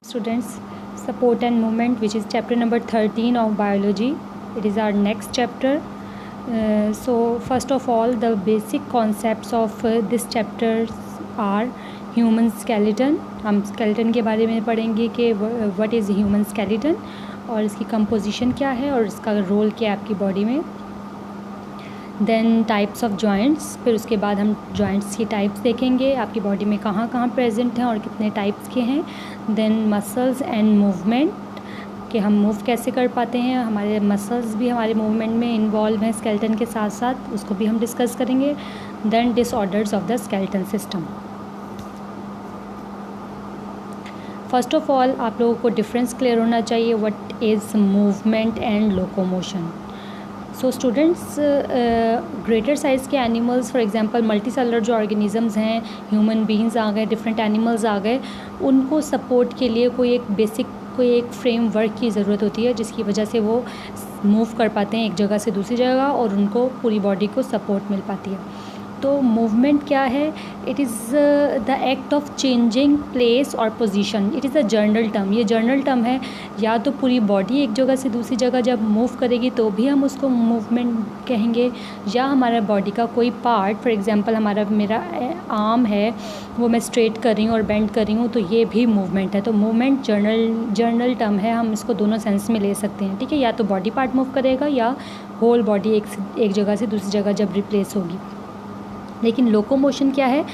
Students, support and movement, which is chapter number 13 of biology. It is our next chapter. So first of all, the basic concepts of this chapter are human skeleton. हम skeleton के बारे में पढ़ेंगे कि what is human skeleton और इसकी composition क्या है और इसका role क्या है आपकी body में. देन टाइप्स ऑफ जॉइंट्स, फिर उसके बाद हम जॉइंट्स की टाइप्स देखेंगे, आपकी बॉडी में कहाँ कहाँ प्रेजेंट हैं और कितने टाइप्स के हैं. देन मसल्स एंड मूवमेंट, कि हम मूव कैसे कर पाते हैं, हमारे मसल्स भी हमारे मूवमेंट में इन्वॉल्व हैं स्केलेटन के साथ साथ, उसको भी हम डिस्कस करेंगे. Then disorders of the skeleton system. First of all आप लोगों को डिफरेंस क्लियर होना चाहिए what is movement and locomotion. So students, greater size के animals, for example multi cellular जो ऑर्गेनिजम्स हैं, ह्यूमन बीइंग्स आ गए, डिफरेंट एनिमल्स आ गए, उनको सपोर्ट के लिए कोई एक फ्रेमवर्क की ज़रूरत होती है जिसकी वजह से वो मूव कर पाते हैं एक जगह से दूसरी जगह और उनको पूरी बॉडी को सपोर्ट मिल पाती है. तो मूवमेंट क्या है? It is the act of changing place और position. It is a general term. ये जर्नल टर्म है. या तो पूरी बॉडी एक जगह से दूसरी जगह जब मूव करेगी तो भी हम उसको मूवमेंट कहेंगे, या हमारा बॉडी का कोई पार्ट, फॉर एग्जांपल मेरा आर्म है, वो मैं स्ट्रेट कर रही हूँ और बेंड कर रही हूँ, तो ये भी मूवमेंट है. तो मूवमेंट जर्नल टर्म है, हम इसको दोनों सेंस में ले सकते हैं. ठीक है, या तो बॉडी पार्ट मूव करेगा या होल बॉडी एक जगह से दूसरी जगह जब रिप्लेस होगी. लेकिन लोकोमोशन क्या है?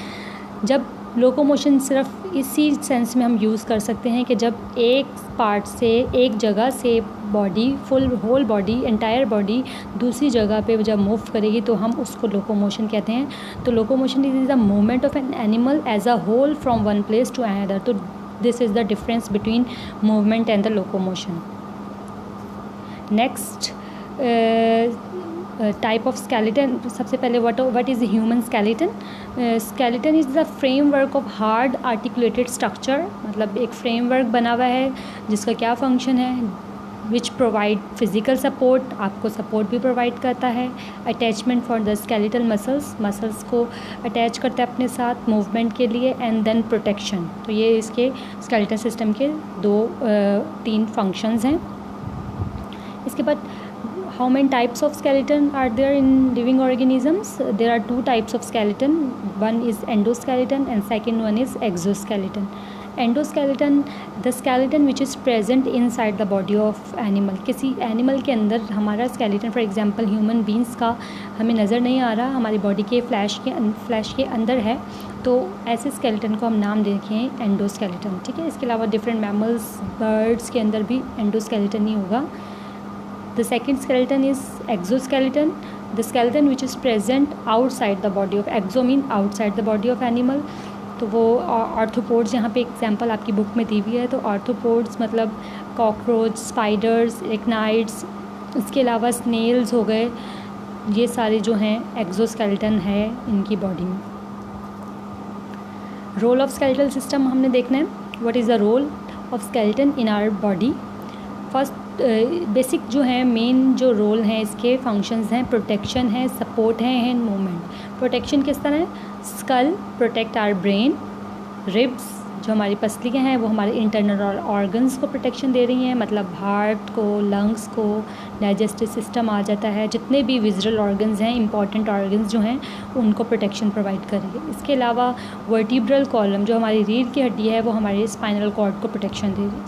जब लोकोमोशन सिर्फ इसी सेंस में हम यूज़ कर सकते हैं कि जब एक पार्ट से, एक जगह से body, whole body, entire body दूसरी जगह पे जब मूव करेगी तो हम उसको लोकोमोशन कहते हैं. तो locomotion is the movement of an animal as a whole from one place to another. तो this is the difference between movement and the locomotion. Next, type of skeleton. सबसे पहले what is human skeleton. Skeleton is the framework of hard articulated structure. मतलब एक framework बना हुआ है जिसका क्या फंक्शन है, विच प्रोवाइड फिजिकल सपोर्ट, आपको सपोर्ट भी प्रोवाइड करता है. Attachment for the skeletal muscles को अटैच करता है अपने साथ मूवमेंट के लिए. And then protection. तो ये इसके स्केलेटल सिस्टम के 3 फंक्शंस हैं. इसके बाद how many types of skeleton are there in living organisms? There are 2 types of skeleton. One is endoskeleton and second one is exoskeleton. Endoskeleton, the skeleton which is present inside the body of animal. किसी animal के अंदर हमारा skeleton, for example human beings का हमें नज़र नहीं आ रहा, हमारी बॉडी के फ्लैश के अंदर है, तो ऐसे स्केलेटन को हम नाम देखें एंडोस्केलेटन. ठीक है. इसके अलावा डिफरेंट मैमल्स, बर्ड्स के अंदर भी एंडोस्केलेटन ही होगा. The second skeleton is exoskeleton, the skeleton which is present outside the body of, exo mean outside the body of animal. तो वो आर्थ्रोपोड्स, यहाँ पे एग्जांपल आपकी बुक में दी हुई है. तो आर्थ्रोपोड्स मतलब कॉकरोच, स्पाइडर्स, एरेक्नाइड्स, इसके अलावा स्नेल्स हो गए, ये सारे जो हैं एक्जोस्केलेटन है इनकी बॉडी में. रोल ऑफ स्केलेटल सिस्टम हमने देखना है. What is the role of skeleton in our body. First basic जो है, मेन जो रोल हैं इसके फंक्शंस हैं, प्रोटेक्शन है, सपोर्ट है एंड मूवमेंट. प्रोटेक्शन किस तरह है? Skull protect our brain. Ribs जो हमारी पसलियाँ हैं वो हमारे इंटरनल ऑर्गन्स को प्रोटेक्शन दे रही हैं, मतलब हार्ट को, लंग्स को, डाइजेस्टिव सिस्टम आ जाता है, जितने भी विजुअल ऑर्गन्स हैं, इंपॉर्टेंट ऑर्गन्स जो हैं उनको प्रोटेक्शन प्रोवाइड करेंगे. इसके अलावा वर्टिब्रल कॉलम जो हमारी रीढ़ की हड्डी है वो हमारे स्पाइनल कॉर्ड को प्रोटेक्शन दे रही है.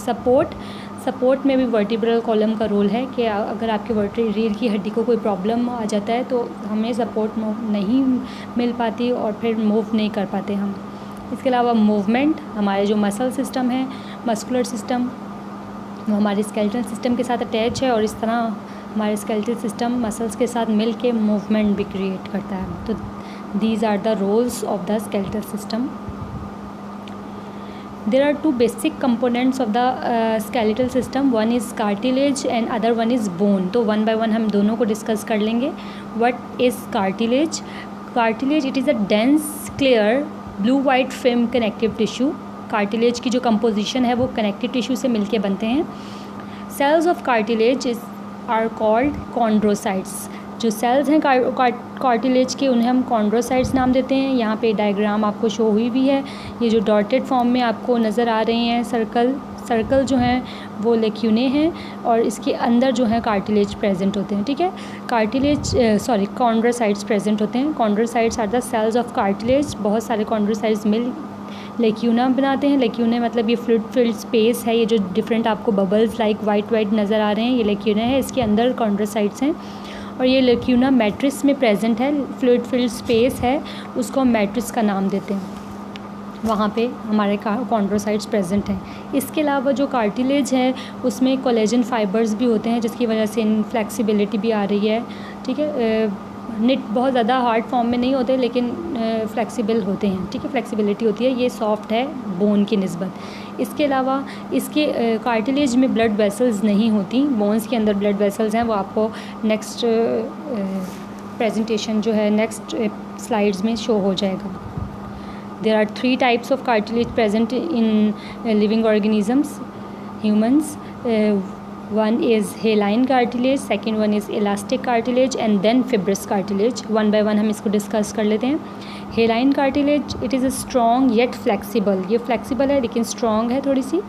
सपोर्ट में भी वर्टिब्रल कॉलम का रोल है कि अगर आपके रीढ़ की हड्डी को कोई प्रॉब्लम आ जाता है तो हमें सपोर्ट नहीं मिल पाती और फिर मूव नहीं कर पाते हम. इसके अलावा मूवमेंट, हमारे जो मसल सिस्टम है, मस्कुलर सिस्टम, वो हमारे स्केलेटल सिस्टम के साथ अटैच है और इस तरह हमारे स्केलेटल सिस्टम मसल्स के साथ मिल के मूवमेंट भी क्रिएट करता है. तो these are the roles of the skeletal system. There are 2 basic components of the skeletal system. One is cartilage and other one is bone. तो one by one हम दोनों को डिस्कस कर लेंगे. What is cartilage? Cartilage, it is a dense, clear, blue-white film connective tissue. Cartilage की जो composition है वो connective tissue से मिलके बनते हैं. Cells of cartilage are called chondrocytes. जो सेल्स हैं कार्टिलेज के उन्हें हम कॉन्ड्रोसाइट्स नाम देते हैं. यहाँ पे डायग्राम आपको शो हुई भी है. ये जो डॉटेड फॉर्म में आपको नज़र आ रहे हैं सर्कल, सर्कल जो हैं वो लेक्यूने हैं और इसके अंदर जो है कार्टिलेज प्रेजेंट होते हैं, ठीक है। कॉन्ड्रोसाइट्स प्रेजेंट होते हैं। Chondrocytes are the cells of cartilage. बहुत सारे कॉन्ड्रोसाइट्स मिल लेक्यूना बनाते हैं। लेक्यूने मतलब ये फ्लूइड फिल्ड स्पेस है, ये जो डिफरेंट आपको बबल्स लाइक वाइट नज़र आ रहे हैं, ये लेक्यूना है, इसके अंदर कॉन्ड्रोसाइट्स हैं। और ये लेक्यूना मैट्रिक्स में प्रेजेंट है, फ्लूइड फिल्ड स्पेस है, उसको हम मैट्रिक्स का नाम देते हैं। वहाँ पे हमारे कॉन्ड्रोसाइट्स प्रेजेंट हैं। इसके अलावा जो कार्टिलेज है उसमें कोलेजन फाइबर्स भी होते हैं, जिसकी वजह से फ्लेक्सिबिलिटी भी आ रही है, ठीक है। निट बहुत ज़्यादा हार्ड फॉर्म में नहीं होते लेकिन फ्लेक्सिबल होते हैं, ठीक है, फ्लेक्सिबिलिटी होती है। ये सॉफ्ट है बोन की निस्बत। इसके अलावा इसके कार्टिलेज में ब्लड वेसल्स नहीं होती, बोन्स के अंदर ब्लड वेसल्स हैं, वो आपको नेक्स्ट प्रेजेंटेशन जो है नेक्स्ट स्लाइड्स में शो हो जाएगा। There are 3 types of cartilage present in living organisms, humans. One is hyaline cartilage, second one is elastic cartilage and then fibrous cartilage. One by one हम इसको discuss कर लेते हैं। hyaline cartilage it is a strong yet flexible, ये flexible है लेकिन strong है थोड़ी सी,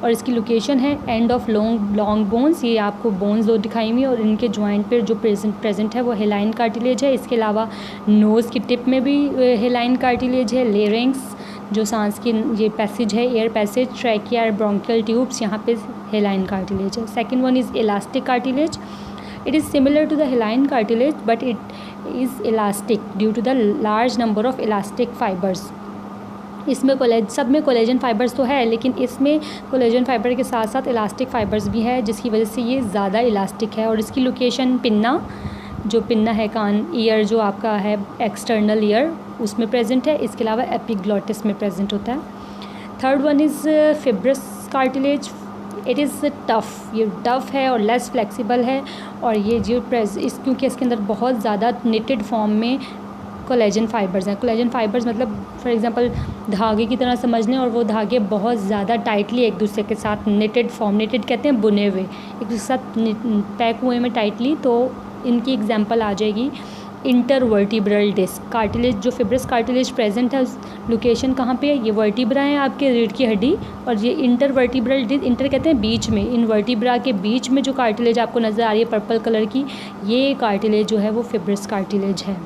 और इसकी लोकेशन है एंड ऑफ लॉन्ग बोन्स। ये आपको बोन्स दो दिखाई हुई और इनके जॉइंट पर जो प्रेजेंट है वो हेलाइन कार्टिलेज है। इसके अलावा नोज़ की टिप में भी हेलाइन कार्टिलेज है। लेरिंग्स जो सांस की ये पैसेज है, air passage, trachea, bronchial tubes, यहाँ पे हेलाइन कार्टिलेज है। Second one is elastic cartilage. It is similar to the hyaline cartilage but it is elastic due to the large number of elastic fibres. इसमें सब में collagen fibres तो है लेकिन इसमें कोलेजन फाइबर के साथ साथ इलास्टिक फाइबर्स भी है, जिसकी वजह से ये ज़्यादा इलास्टिक है। और इसकी लोकेशन पिन्ना है कान, ईयर जो आपका है एक्सटर्नल ईयर, उसमें प्रेजेंट है। इसके अलावा एपिग्लॉटिस में प्रेजेंट होता है। Third one is fibrous cartilage. It is tough, ये टफ़ है और लेस फ्लेक्सिबल है, और ये जो क्योंकि इसके अंदर बहुत ज़्यादा निटेड फॉर्म में कोलेजन फाइबर्स हैं। कोलेजन फाइबर्स मतलब फॉर एग्जांपल धागे की तरह समझ लें, और वो धागे बहुत ज़्यादा टाइटली एक दूसरे के साथ निटेड फॉर्म, निटेड कहते हैं बुने हुए, एक दूसरे के साथ पैक हुए में टाइटली, तो इनकी एग्जांपल आ जाएगी इंटरवर्टिब्रल डिस्क कार्टिलेज। जो फिब्रस कार्टिलेज प्रेजेंट है उस लोकेशन कहाँ पे है, ये वर्टिब्रा है आपके रीढ़ की हड्डी, और ये इंटरवर्टिब्रल डिस्क, इंटर कहते हैं बीच में, इन वर्टिब्रा के बीच में जो कार्टिलेज आपको नज़र आ रही है पर्पल कलर की, ये कार्टिलेज जो है वो फिब्रस कार्टिलेज है।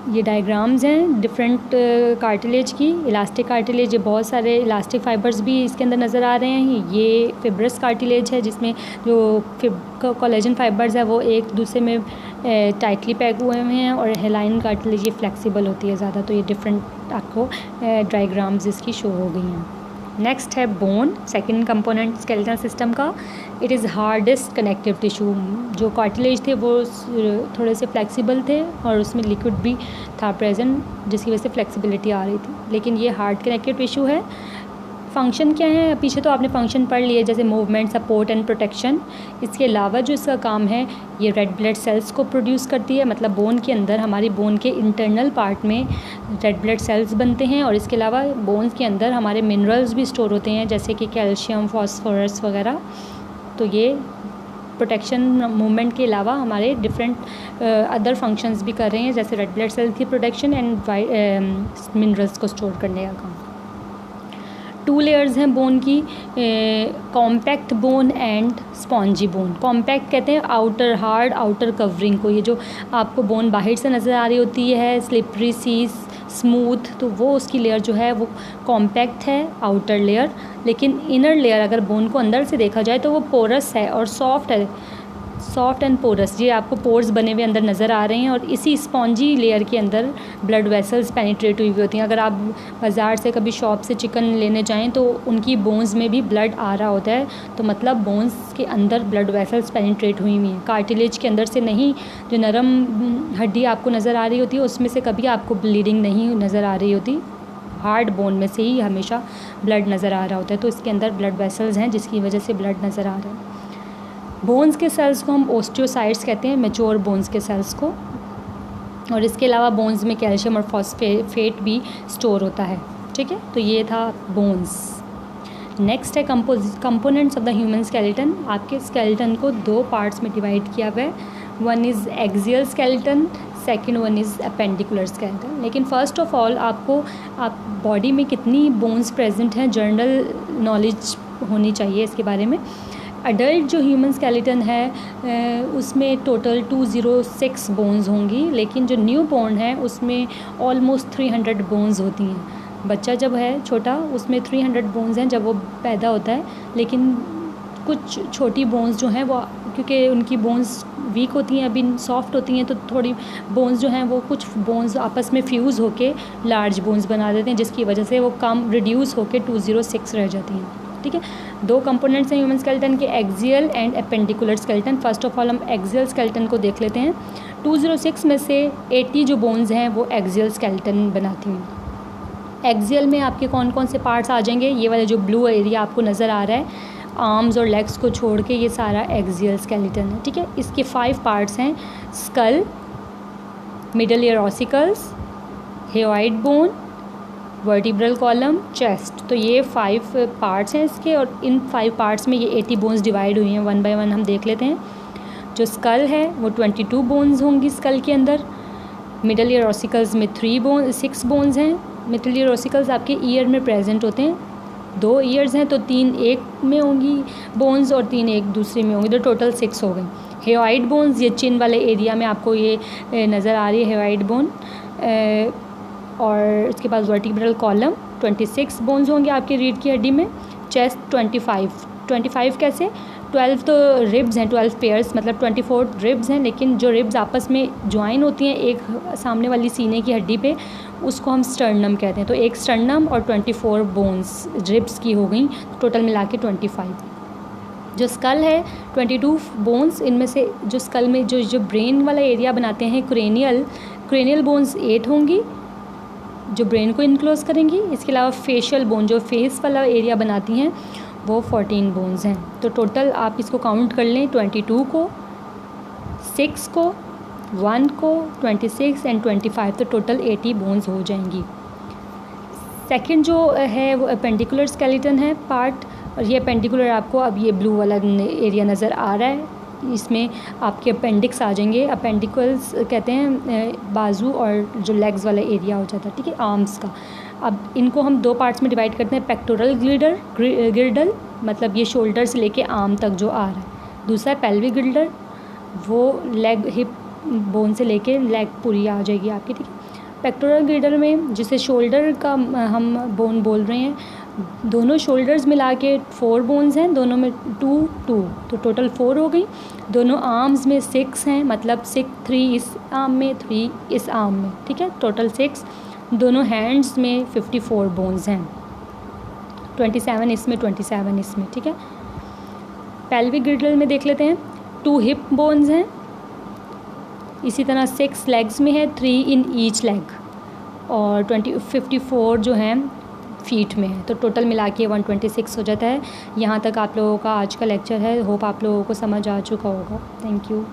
ये डायग्राम्स हैं डिफरेंट कार्टिलेज की। इलास्टिक कार्टिलेज, ये बहुत सारे इलास्टिक फाइबर्स भी इसके अंदर नज़र आ रहे हैं। ये फिब्रस कार्टिलेज है जिसमें जो कोलेजन फाइबर्स है वो एक दूसरे में टाइटली पैक हुए हुए हैं, और हेलाइन कार्टिलेज ये फ्लेक्सिबल होती है ज़्यादा। तो ये डिफरेंट आपको डायग्राम्स इसकी शो हो गई हैं। नेक्स्ट है bone, second component skeletal system का। It is hardest connective tissue. जो कार्टिलेज थे वो थोड़े से फ्लेक्सिबल थे और उसमें लिक्विड भी था प्रेजेंट, जिसकी वजह से फ्लेक्सिबिलिटी आ रही थी, लेकिन ये हार्ड कनेक्टिव टिश्यू है। फंक्शन क्या है, पीछे तो आपने फंक्शन पढ़ लिए, जैसे मूवमेंट, सपोर्ट एंड प्रोटेक्शन। इसके अलावा जो इसका काम है, ये रेड ब्लड सेल्स को प्रोड्यूस करती है, मतलब बोन के अंदर, हमारी बोन के इंटरनल पार्ट में रेड ब्लड सेल्स बनते हैं। और इसके अलावा बोन्स के अंदर हमारे मिनरल्स भी स्टोर होते हैं, जैसे कि कैल्शियम, फॉस्फोरस वगैरह। तो ये प्रोटेक्शन मूवमेंट के अलावा हमारे डिफरेंट अदर फंक्शंस भी कर रहे हैं, जैसे रेड ब्लड सेल्स की प्रोटेक्शन एंड मिनरल्स को स्टोर करने का काम। 2 लेयर्स हैं बोन की, compact bone and spongy bone. Compact कहते हैं आउटर हार्ड आउटर कवरिंग को, ये जो आपको बोन बाहर से नज़र आ रही होती है स्लिपरी सी स्मूथ, तो वो उसकी लेयर जो है वो कॉम्पैक्ट है, आउटर लेयर। लेकिन इनर लेयर अगर बोन को अंदर से देखा जाए तो वो पोरस है और सॉफ्ट है, सॉफ्ट एंड पोरस। ये आपको पोर्स बने हुए अंदर नज़र आ रहे हैं, और इसी स्पॉन्जी लेयर के अंदर ब्लड वेसल्स पेनिट्रेट हुई होती हैं। अगर आप बाज़ार से कभी शॉप से चिकन लेने जाएं तो उनकी बोन्स में भी ब्लड आ रहा होता है, तो मतलब बोन्स के अंदर ब्लड वेसल्स पेनिट्रेट हुई हुई हैं। कार्टिलेज के अंदर से नहीं, जो नरम हड्डी आपको नज़र आ रही होती है उसमें से कभी आपको ब्लीडिंग नहीं नज़र आ रही होती, हार्ड बोन में से ही हमेशा ब्लड नज़र आ रहा होता है। तो इसके अंदर ब्लड वेसल्स हैं जिसकी वजह से ब्लड नज़र आ रहा है। बोन्स के सेल्स को हम ओस्टियोसाइट्स कहते हैं, मैच्योर बोन्स के सेल्स को। और इसके अलावा बोन्स में कैल्शियम और फॉस्फेट भी स्टोर होता है, ठीक है। तो ये था बोन्स। नेक्स्ट है components of the human skeleton. आपके स्केलेटन को 2 पार्ट्स में डिवाइड किया हुआ है। One is axial skeleton, second one is appendicular skeleton. लेकिन फ़र्स्ट ऑफ ऑल आपको आप बॉडी में कितनी बोन्स प्रेजेंट हैं जनरल नॉलेज होनी चाहिए इसके बारे में। अडल्ट जो ह्यूमन स्केलेटन है उसमें टोटल 206 बोन्स होंगी, लेकिन जो न्यू बॉर्न है उसमें ऑलमोस्ट 300 बोन्स होती हैं। बच्चा जब है छोटा उसमें 300 बोन्स हैं जब वो पैदा होता है, लेकिन कुछ छोटी बोन्स जो हैं वो क्योंकि उनकी बोन्स वीक होती हैं, अभी सॉफ्ट होती हैं, तो थोड़ी बोन्स जो हैं वो कुछ बोन्स आपस में फ्यूज़ होके लार्ज बोन्स बना देते हैं, जिसकी वजह से वो कम रिड्यूस होके 206 रह जाती हैं। ठीक है, दो कंपोनेंट्स हैं ह्यूमन स्केलेटन के, axial and appendicular skeleton. First of all हम एक्सियल स्केलेटन को देख लेते हैं। 206 में से 80 जो बोन्स हैं वो एक्सियल स्केलेटन बनाती हैं। एक्सियल में आपके कौन कौन से पार्ट्स आ जाएंगे, ये वाला जो ब्लू एरिया आपको नज़र आ रहा है, आर्म्स और लेग्स को छोड़ के ये सारा एक्सियल स्केलेटन है। ठीक है, इसके 5 पार्ट्स हैं, skull, middle ear ossicles, hyoid bone, vertebral column, chest. तो ये 5 पार्ट्स हैं इसके, और इन 5 पार्ट्स में ये 80 बोन्स डिवाइड हुई हैं। वन बाय वन हम देख लेते हैं। जो स्कल है वो 22 बोन्स होंगी स्कल के अंदर। मिडल ईयर ऑसिकल्स में 6 बोन्स हैं। मिडल ईयर ऑसिकल्स आपके ईयर में प्रेजेंट होते हैं, 2 ईयर्स हैं तो 3 एक में होंगी बोन्स और 3 एक दूसरे में होंगी, तो टोटल 6 हो गई। हेयोइड बोन्स, ये चिन वाले एरिया में आपको ये नज़र आ रही है हेयोइड बोन। और इसके बाद वर्टिब्रल कॉलम 26 बोन्स होंगे आपकी रीढ़ की हड्डी में। चेस्ट 25 कैसे, 12 तो रिब्स हैं, 12 पेयर्स मतलब 24 रिब्स हैं, लेकिन जो रिब्स आपस में ज्वाइन होती हैं एक सामने वाली सीने की हड्डी पे, उसको हम स्टर्नम कहते हैं। तो एक स्टर्नम और 24 बोन्स रिब्स की हो गई, टोटल मिला के 25। जो स्कल है 22 बोन्स, इनमें से जो स्कल में जो ब्रेन वाला एरिया बनाते हैं क्रेनियल बोन्स 8 होंगी जो ब्रेन को इनक्लोज करेंगी। इसके अलावा फेशियल बोन जो फेस वाला एरिया बनाती हैं वो 14 बोन्स हैं। तो टोटल आप इसको काउंट कर लें, 22 को, 6 को, 1 को, 26 एंड 25, तो टोटल 80 बोन्स हो जाएंगी। सेकंड जो है वो अपेंडिकुलर स्केलेटन है पार्ट, और ये अपेंडिकुलर आपको अब ये ब्लू वाला एरिया नज़र आ रहा है, इसमें आपके अपेंडिक्स आ जाएंगे। अपेंडिकल्स कहते हैं बाजू और जो लेग्स वाला एरिया हो जाता है, ठीक है, आर्म्स का। अब इनको हम 2 पार्ट्स में डिवाइड करते हैं, पेक्टोरल गिल्डल मतलब ये शोल्डर से लेके आर्म तक जो आ रहा है। दूसरा है पेल्विक गिल्डल, वो लेग हिप बोन से लेके लेग पूरी आ जाएगी आपकी। ठीक है, पेक्टोरल गिल्डल में जिसे शोल्डर का हम बोन बोल रहे हैं, दोनों शोल्डर्स मिला के 4 बोन्स हैं, दोनों में 2 तो टोटल 4 हो गई। दोनों आर्म्स में 6 हैं, मतलब 3 इस आर्म में 3 इस आर्म में, ठीक है, टोटल 6। दोनों हैंड्स में 54 बोन्स हैं, 27 इसमें 27 इसमें, ठीक है। पेल्विक गिल्डल में देख लेते हैं, 2 हिप बोन्स हैं, इसी तरह 6 लेग्स में है, 3 इन ईच लेग, और 54 जो हैं फीट में है। तो टोटल मिला के 126 हो जाता है। यहाँ तक आप लोगों का आज का लेक्चर है। होप आप लोगों को समझ आ चुका होगा। Thank you.